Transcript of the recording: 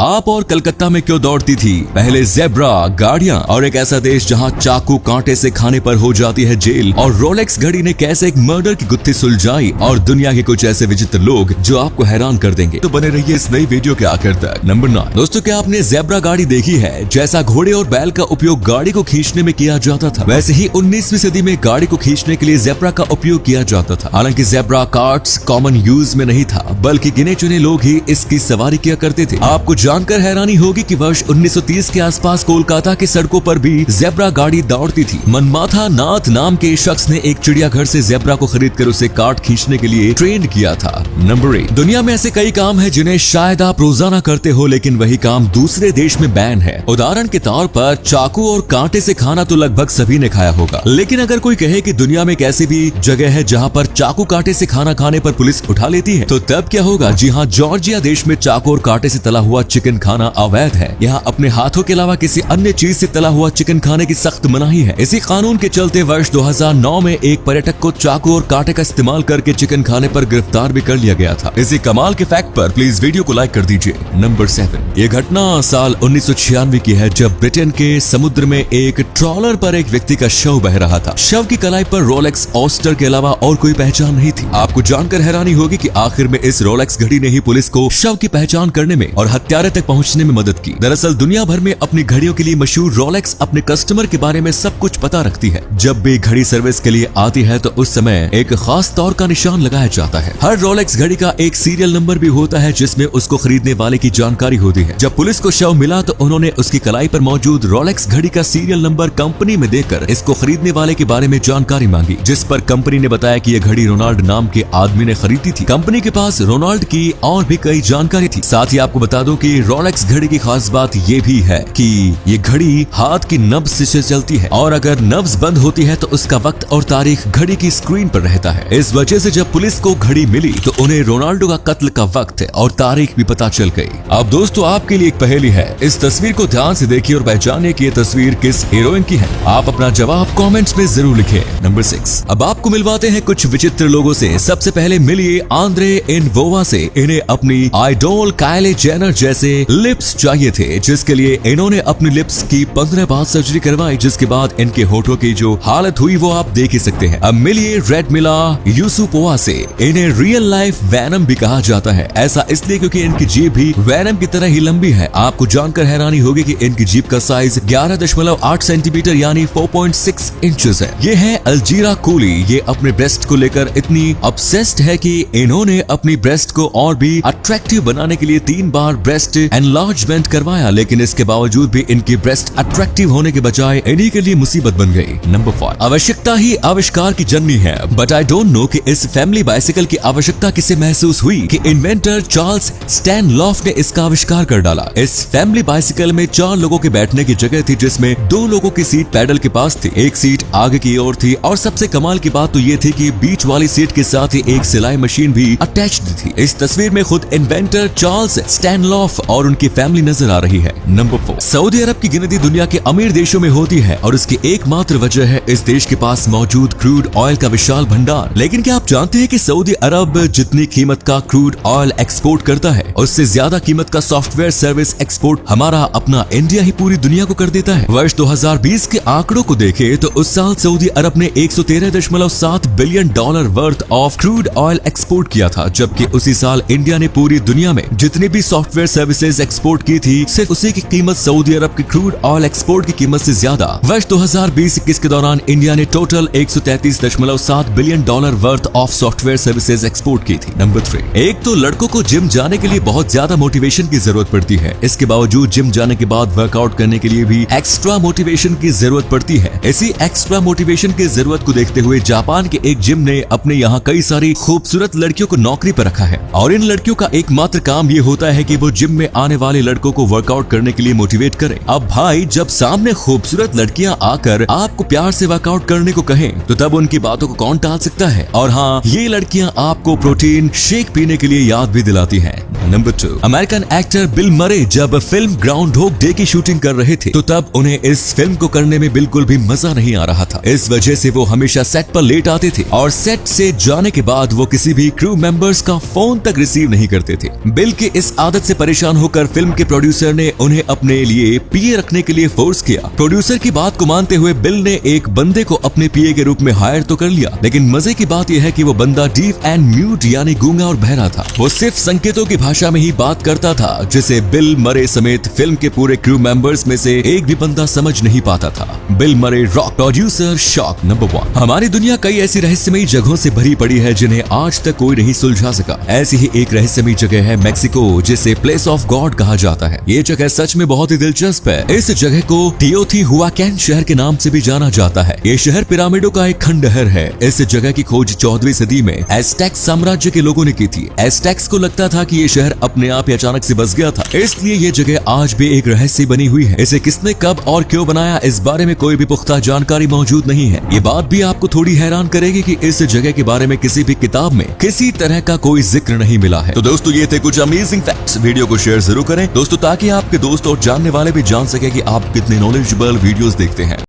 आप और कलकत्ता में क्यों दौड़ती थी? पहले ज़ेब्रा, गाड़ियां और एक ऐसा देश जहां चाकू कांटे से खाने पर हो जाती है जेल, और रोलेक्स घड़ी ने कैसे एक मर्डर की गुत्थी सुलझाई, और दुनिया के कुछ ऐसे विचित्र लोग जो आपको हैरान कर देंगे। तो बने रहिए इस नई वीडियो के आखिर तक। नंबर 9। दोस्तों, क्या आपने ज़ेब्रा गाड़ी देखी है? जैसा घोड़े और बैल का उपयोग गाड़ी को खींचने में किया जाता था, वैसे ही 19वीं सदी में गाड़ी को खींचने के लिए ज़ेब्रा का उपयोग किया जाता था। हालांकि ज़ेब्रा कार्ट्स कॉमन यूज में नहीं था, बल्कि गिने चुने लोग ही इसकी सवारी किया करते थे। आपको जानकर हैरानी होगी कि वर्ष 1930 के आसपास कोलकाता की सड़कों पर भी ज़ेब्रा गाड़ी दौड़ती थी। मनमाथा नाथ नाम के शख्स ने एक चिड़ियाघर से ज़ेब्रा को खरीदकर उसे कार्ट खींचने के लिए ट्रेंड किया था। नंबर 8। दुनिया में ऐसे कई काम है जिन्हें शायद आप रोजाना करते हो, लेकिन वही काम दूसरे देश में बैन है। उदाहरण के तौर पर चाकू और कांटे से खाना तो लगभग सभी ने खाया होगा, लेकिन अगर कोई कहे कि दुनिया में एक ऐसी भी जगह है जहां पर चाकू कांटे से खाना खाने पर पुलिस उठा लेती है, तो तब क्या होगा? जी हाँ, जॉर्जिया देश में चाकू और कांटे से तला हुआ चिकन खाना अवैध है। यहाँ अपने हाथों के अलावा किसी अन्य चीज से तला हुआ चिकन खाने की सख्त मनाही है। इसी कानून के चलते वर्ष 2009 में एक पर्यटक को चाकू और कांटे का इस्तेमाल करके चिकन खाने पर गिरफ्तार भी कर लिया गया था। इसी कमाल के फैक्ट पर प्लीज वीडियो को लाइक कर दीजिए। नंबर 7। ये घटना साल 1996 की है, जब ब्रिटेन के समुद्र में एक ट्रॉलर पर एक व्यक्ति का शव बह रहा था। शव की कलाई पर रोलेक्स ऑस्टर के अलावा और कोई पहचान नहीं थी। आपको जानकर हैरानी होगी कि आखिर में इस रोलेक्स घड़ी ने ही पुलिस को शव की पहचान करने में और हत्यारे तक पहुंचने में मदद की। दरअसल दुनिया भर में अपनी घड़ियों के लिए मशहूर रोलेक्स अपने कस्टमर के बारे में सब कुछ पता रखती है। जब भी घड़ी सर्विस के लिए आती है तो उस समय एक खास तौर का निशान लगाया जाता है। हर रोलेक्स घड़ी का एक सीरियल नंबर भी होता है जिसमें उसको खरीदने वाले की जानकारी होती है। जब पुलिस को शव मिला तो उन्होंने उसकी कलाई पर मौजूद रोलेक्स घड़ी का सीरियल नंबर कंपनी में देकर इसको खरीदने वाले के बारे में जानकारी मांगी, जिस पर कंपनी ने बताया कि यह घड़ी रोनाल्ड नाम के आदमी ने खरीदी थी। कंपनी के पास रोनाल्ड की और भी कई जानकारी थी। साथ ही आपको बता दूं कि रोलेक्स घड़ी की खास बात ये भी है कि ये घड़ी हाथ की नब्ज से चलती है, और अगर नब्ज बंद होती है तो उसका वक्त और तारीख घड़ी की स्क्रीन पर रहता है। इस वजह से जब पुलिस को घड़ी मिली तो उन्हें रोनाल्डो का कत्ल का वक्त और तारीख भी पता चल गई। अब दोस्तों, आपके लिए एक पहेली है। इस तस्वीर को ध्यान से देखिए और पहचानिए कि ये तस्वीर किस हीरोइन की है। आप अपना जवाब कमेंट्स में जरूर लिखें। नंबर 6। अब आपको मिलवाते हैं कुछ विचित्र लोगों से। सबसे पहले मिलिए आंद्रे इनवोवा से। इन्हें अपनी आइडोल काइली जेनर जैसे लिप्स चाहिए थे, जिसके लिए इन्होंने अपनी लिप्स की 15 बार सर्जरी करवाई, जिसके बाद इनके होठों की जो हालत हुई वो आप देख ही सकते हैं। अब मिलिए रेडमिला यूसुपोवा से। इन्हें रियल लाइफ वैनम भी कहा जाता है। ऐसा इसलिए क्योंकि इनकी जीभ भी वैनम की तरह ही लंबी है। आपको जानकर हैरानी होगी कि इनकी जीभ का साइज 11.8 सेंटीमीटर यानी 4.6 इंचेस है। ये है अलजीरा कूली। ये अपने ब्रेस्ट को लेकर इतनी ऑब्सेस्ड है कि इन्होंने अपनी ब्रेस्ट को और भी अट्रैक्टिव बनाने के लिए 3 बार ब्रेस्ट एनलार्जमेंट करवाया, लेकिन इसके बावजूद भी इनकी ब्रेस्ट अट्रैक्टिव होने के बजाय इन्हीं के लिए मुसीबत बन गई। नंबर 4। आवश्यकता ही आविष्कार की जननी है, बट आई डोंट नो कि इस फैमिली बाइसिकल की आवश्यकता किसे महसूस हुई कि इन्वेंटर चार्ल्स स्टैनलॉफ ने इसका आविष्कार कर डाला। इस फैमिली बाइसिकल में 4 लोगों के बैठने की जगह थी, जिसमें 2 लोगों की सीट पैडल के पास थी, एक सीट आगे की ओर थी, और सबसे कमाल की बात तो ये थी कि बीच वाली सीट के साथ ही एक सिलाई मशीन भी अटैच्ड थी। इस तस्वीर में खुद इन्वेंटर चार्ल्स स्टैनलॉफ और उनकी फैमिली नजर आ रही है। नंबर 4। सऊदी अरब की गिनती दुनिया के अमीर देशों में होती है, और इसकी एकमात्र वजह है इस देश के पास मौजूद क्रूड ऑयल का विशाल भंडार। लेकिन क्या आप जानते हैं कि सऊदी अरब जितनी कीमत का क्रूड ऑयल एक्सपोर्ट करता है, उससे ज्यादा कीमत का सॉफ्टवेयर सर्विस एक्सपोर्ट हमारा अपना इंडिया ही पूरी दुनिया को कर देता है। वर्ष 2020 के आंकड़ों को देखें तो उस साल सऊदी अरब ने $113.7 billion worth of crude oil export किया था, जबकि उसी साल इंडिया ने पूरी दुनिया में जितनी भी सॉफ्टवेयर सर्विसेज एक्सपोर्ट की थी, सिर्फ उसी की कीमत सऊदी अरब की क्रूड ऑयल एक्सपोर्ट की कीमत से ज्यादा। वर्ष 2020-21 के दौरान इंडिया ने total $133.7 billion worth of software services export की थी। नंबर 3। एक तो लड़कों को जिम जाने के लिए बहुत ज्यादा मोटिवेशन की जरूरत पड़ती है। इसके बावजूद जिम जाने के बाद वर्कआउट करने के लिए भी एक्स्ट्रा मोटिवेशन की जरूरत पड़ती है। इसी एक्स्ट्रा मोटिवेशन की जरूरत को देखते हुए जापान के एक जिम ने अपने यहाँ कई सारी खूबसूरत लड़कियों को नौकरी पर रखा है, और इन लड़कियों का एकमात्र काम ये होता है कि वो जिम में आने वाले लड़कों को वर्कआउट करने के लिए मोटिवेट करें। अब भाई, जब सामने खूबसूरत लड़कियां आकर आपको प्यार से वर्कआउट करने को कहें, तो तब उनकी बातों को कौन टाल सकता है। और हाँ, ये लड़कियां आपको प्रोटीन शेक पीने के लिए याद भी दिलाती हैं। नंबर 2। अमेरिकन एक्टर बिल मरे जब फिल्म ग्राउंड होग डे की शूटिंग कर रहे थे, तो तब उन्हें इस फिल्म को करने में बिल्कुल भी मजा नहीं आ रहा था। इस वजह से वो हमेशा सेट पर लेट आते थे, और सेट से जाने के बाद वो किसी भी क्रू मेंबर्स का फोन तक रिसीव नहीं करते थे। बिल की इस आदत से परेशान परेशान होकर फिल्म के प्रोड्यूसर ने उन्हें अपने लिए पीए रखने के लिए फोर्स किया। प्रोड्यूसर की बात को मानते हुए बिल ने एक बंदे को अपने पीए के रूप में हायर तो कर लिया, लेकिन मजे की बात यह है कि वो बंदा डीफ एंड म्यूट यानी गूंगा और बहरा था। वो सिर्फ संकेतों की भाषा में ही बात करता था, जिसे बिल मरे समेत फिल्म के पूरे क्रू मेंबर्स में से एक भी बंदा समझ नहीं पाता था। बिल मरे रॉक प्रोड्यूसर शॉक नंबर 1। हमारी दुनिया कई ऐसी रहस्यमयी जगहों से भरी पड़ी है जिन्हें आज तक कोई नहीं सुलझा सका। ऐसी ही एक रहस्यमयी जगह है मेक्सिको, जिसे प्लेस ऑफ गॉड कहा जाता है। ये जगह सच में बहुत ही दिलचस्प है। इस जगह को टियोतिहुआकन शहर के नाम से भी जाना जाता है। ये शहर पिरामिडों का एक खंडहर है। इस जगह की खोज 14वीं सदी में एज़टेक साम्राज्य के लोगों ने की थी। एज़टेक्स को लगता था कि ये शहर अपने आप ही अचानक से बस गया था, इसलिए ये जगह आज भी एक रहस्य बनी हुई है। इसे किसने कब और क्यों बनाया, इस बारे में कोई भी पुख्ता जानकारी मौजूद नहीं है। ये बात भी आपको थोड़ी हैरान करेगी कि इस जगह के बारे में किसी भी किताब में किसी तरह का कोई जिक्र नहीं मिला है। तो दोस्तों, ये थे कुछ अमेजिंग फैक्ट्स। वीडियो को शेयर जरूर करें दोस्तों, ताकि आपके दोस्त और जानने वाले भी जान सके कि आप कितने नॉलेजेबल वीडियोस देखते हैं।